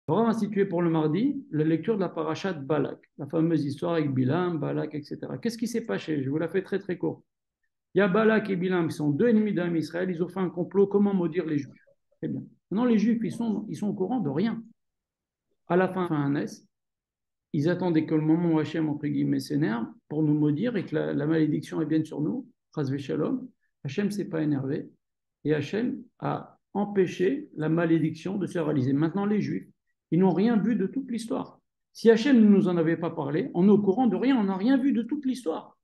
On va instituer pour le mardi la lecture de la paracha de Balak, la fameuse histoire avec Bilam, Balak, etc. Qu'est-ce qui s'est passé? Je vous la fais très très court. Il y a Balak et Bilam qui sont deux ennemis d'un Israël, ils ont fait un complot, comment maudire les Juifs? Très bien. Maintenant, les Juifs, ils sont au courant de rien. À la fin, un S, ils attendaient que le moment où Hachem, entre guillemets, s'énerve pour nous maudire et que la malédiction est bien sur nous, Chas Shalom. Hachem ne s'est pas énervé et Hachem a empêché la malédiction de se réaliser. Maintenant, les Juifs, ils n'ont rien vu de toute l'histoire. Si Hachem ne nous en avait pas parlé, on est au courant de rien, on n'a rien vu de toute l'histoire.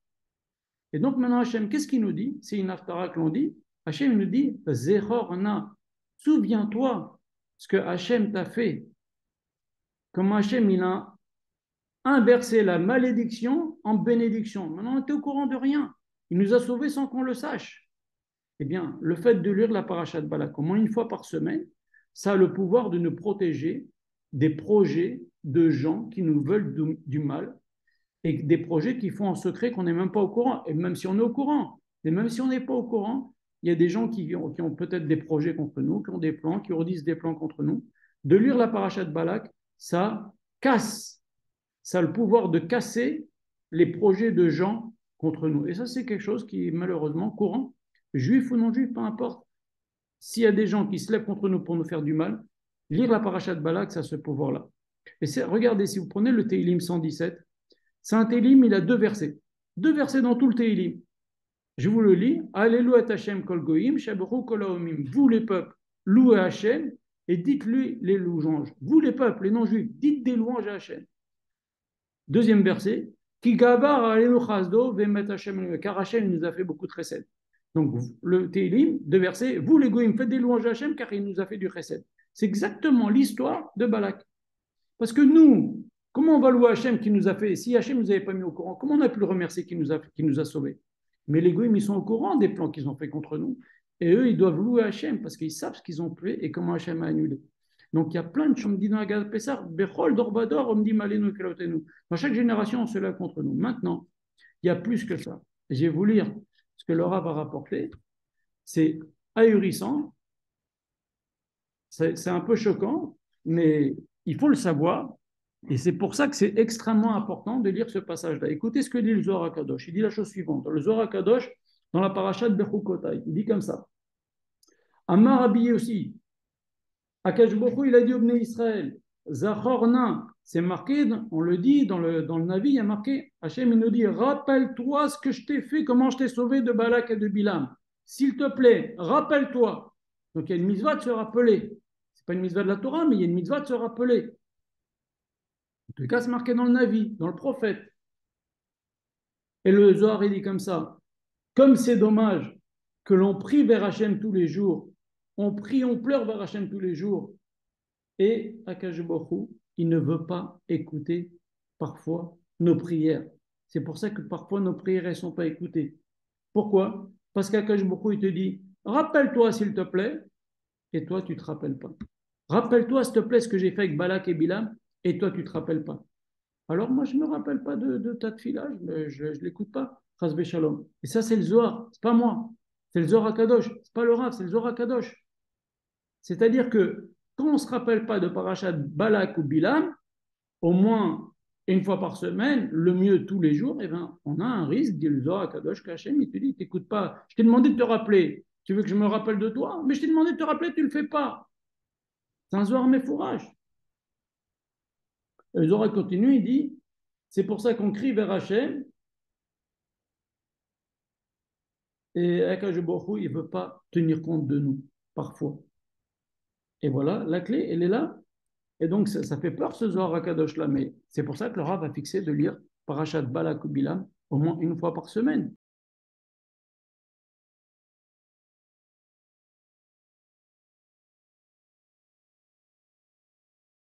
Et donc maintenant, Hachem, qu'est-ce qu'il nous dit? C'est une haftara que l'on dit. Hachem nous dit, Zechor-na, souviens-toi ce que Hachem t'a fait. Comme Hachem, il a inverser la malédiction en bénédiction. Maintenant, on était au courant de rien. Il nous a sauvés sans qu'on le sache. Eh bien, le fait de lire la paracha de Balak au moins une fois par semaine, ça a le pouvoir de nous protéger des projets de gens qui nous veulent du mal et des projets qui font en secret qu'on n'est même pas au courant. Et même si on est au courant, et même si on n'est pas au courant, il y a des gens qui ont peut-être des projets contre nous, qui ont des plans, qui redisent des plans contre nous. De lire la paracha de Balak, ça casse, ça a le pouvoir de casser les projets de gens contre nous. Et ça, c'est quelque chose qui est malheureusement courant, juif ou non juif, peu importe. S'il y a des gens qui se lèvent contre nous pour nous faire du mal, lire la paracha de Balak, ça a ce pouvoir-là. Et regardez, si vous prenez le Teilim 117, c'est un Teilim, il a deux versets. Deux versets dans tout le Teilim. Je vous le lis. Alléluia Hashem kol goïm, shabru kol haomim. Vous les peuples, louez Hashem et dites-lui les louanges. Vous les peuples, les non-juifs, dites des louanges à Hashem. Deuxième verset, car Hachem nous a fait beaucoup de chesed. Donc, le Teilim, deux versets, vous les goïms, faites des louanges à Hachem car il nous a fait du chesed. C'est exactement l'histoire de Balak. Parce que nous, comment on va louer Hachem qui nous a fait, si Hachem ne nous avait pas mis au courant, comment on a pu le remercier qui nous a sauvés? Mais les goïms, ils sont au courant des plans qu'ils ont fait contre nous. Et eux, ils doivent louer Hachem parce qu'ils savent ce qu'ils ont fait et comment Hachem a annulé. Donc il y a plein de choses. On me dit dans la Gad Pessar, Bechol Dorbador, on me dit Malenu Kelotenu. Dans chaque génération, on se lève contre nous. Maintenant, il y a plus que ça. Je vais vous lire ce que Laura va rapporter. C'est ahurissant, c'est un peu choquant, mais il faut le savoir. Et c'est pour ça que c'est extrêmement important de lire ce passage-là. Écoutez ce que dit le Zohar HaKadosh. Il dit la chose suivante. Le Zohar HaKadosh, dans la paracha de Bechukotai, il dit comme ça. Amar Abi aussi, Akash Bokhu, il a dit au Bnei Israël, Zachorna, c'est marqué, on le dit dans le Navi, il y a marqué, Hachem, il nous dit, rappelle-toi ce que je t'ai fait, comment je t'ai sauvé de Balak et de Bilam. S'il te plaît, rappelle-toi. Donc il y a une mitzvah de se rappeler. Ce n'est pas une mitzvah de la Torah, mais il y a une mitzvah de se rappeler. En tout cas, c'est marqué dans le Navi, dans le prophète. Et le Zohar, il dit comme ça, comme c'est dommage que l'on prie vers Hachem tous les jours, on prie, on pleure vers Hachem tous les jours, et Akash Baruch il ne veut pas écouter parfois nos prières. C'est pour ça que parfois nos prières ne sont pas écoutées. Pourquoi? Parce qu'Akash Baruch il te dit, rappelle-toi s'il te plaît, et toi tu ne te rappelles pas. Rappelle-toi s'il te plaît ce que j'ai fait avec Balak et Bilam, et toi tu ne te rappelles pas. Alors moi je ne me rappelle pas de ta tefila, je ne l'écoute pas. Chas Shalom. Et ça c'est le Zohar, c'est pas moi. C'est le Zohar HaKadosh, c'est pas le Rav, c'est le Zohar HaKadosh. C'est-à-dire que quand on ne se rappelle pas de Parashat Balak ou Bilam, au moins une fois par semaine, le mieux tous les jours, eh ben, on a un risque, dit le Zohar Kadosh Kachem, il te dit, t'écoutes pas, je t'ai demandé de te rappeler, tu veux que je me rappelle de toi, mais je t'ai demandé de te rappeler, tu ne le fais pas. C'est un Zohar Mefourage. Le Zohar continue, il dit, c'est pour ça qu'on crie vers Hachem, et Akash Baruch il ne veut pas tenir compte de nous, parfois. Et voilà, la clé, elle est là. Et donc, ça fait peur ce Zohar HaKadosh là, mais c'est pour ça que le Rav a fixé de lire Parashat Balak ou Bilam au moins une fois par semaine.